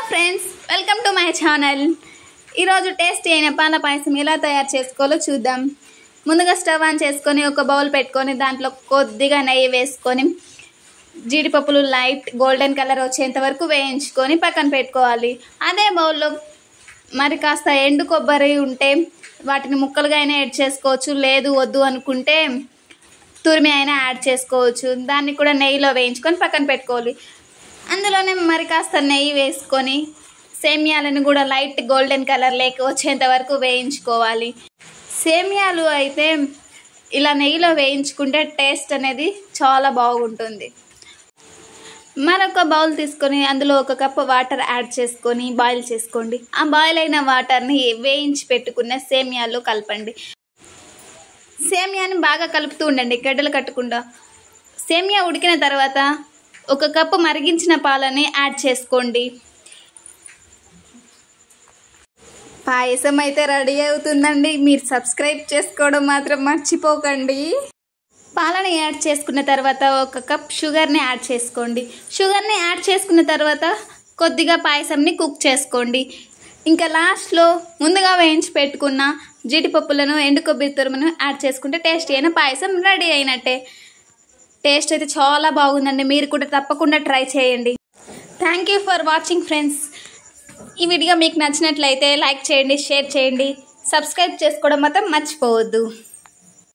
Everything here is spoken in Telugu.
Friends, welcome to my channel. ఈరోజు టేస్టీ అయిన పాల పాయసం ఎలా తయారు చేసుకోవాలో చూద్దాం. ముందుగా స్టవ్ ఆన్ చేసుకొని ఒక బౌల్ పెట్టుకొని దాంట్లో కొద్దిగా నెయ్యి వేసుకొని జీడిపప్పులు లైట్ గోల్డెన్ కలర్ వచ్చేంత వరకు వేయించుకొని పక్కన పెట్టుకోవాలి. అదే బౌల్లో మరి కాస్త ఎండు కొబ్బరి ఉంటే వాటిని ముక్కలుగా అయినా యాడ్ చేసుకోవచ్చు, లేదు వద్దు అనుకుంటే తురిమి అయినా యాడ్ చేసుకోవచ్చు. దాన్ని కూడా నెయ్యిలో వేయించుకొని పక్కన పెట్టుకోవాలి. అందులోనే మరి కాస్త నెయ్యి వేసుకొని సేమియాలను కూడా లైట్ గోల్డెన్ కలర్ లేక వచ్చేంత వరకు వేయించుకోవాలి. సేమియాలు అయితే ఇలా నెయ్యిలో వేయించుకుంటే టేస్ట్ అనేది చాలా బాగుంటుంది. మరొక బౌల్ తీసుకొని అందులో 1 కప్పు వాటర్ యాడ్ చేసుకొని బాయిల్ చేసుకోండి. ఆ బాయిల్ అయిన వాటర్ని వేయించి పెట్టుకున్న సేమియాలో కలపండి. సేమియాని బాగా కలుపుతూ ఉండండి, గడ్డలు కట్టకుండా. సేమియా ఉడికిన తర్వాత 1 కప్పు మరిగించిన పాలని యాడ్ చేసుకోండి. పాయసం అయితే రెడీ అవుతుందండి. మీరు సబ్స్క్రైబ్ చేసుకోవడం మాత్రం మర్చిపోకండి. పాలని యాడ్ చేసుకున్న తర్వాత 1 కప్ షుగర్ని యాడ్ చేసుకోండి. షుగర్ని యాడ్ చేసుకున్న తర్వాత కొద్దిగా పాయసంని కుక్ చేసుకోండి. ఇంకా లాస్ట్లో ముందుగా వేయించి పెట్టుకున్న జీడిపప్పులను ఎండు కొబ్బరి తురుమును యాడ్ చేసుకుంటే టేస్టీ అయిన పాయసం రెడీ అయినట్టే. టేస్ట్ అయితే చాలా బాగుందండి. మీరు కూడా తప్పకుండా ట్రై చేయండి. Thank you for watching friends. ఈ వీడియో మీకు నచ్చినట్లయితే లైక్ చేయండి, షేర్ చేయండి, సబ్స్క్రైబ్ చేసుకోవడం మాత్రం మర్చిపోవద్దు.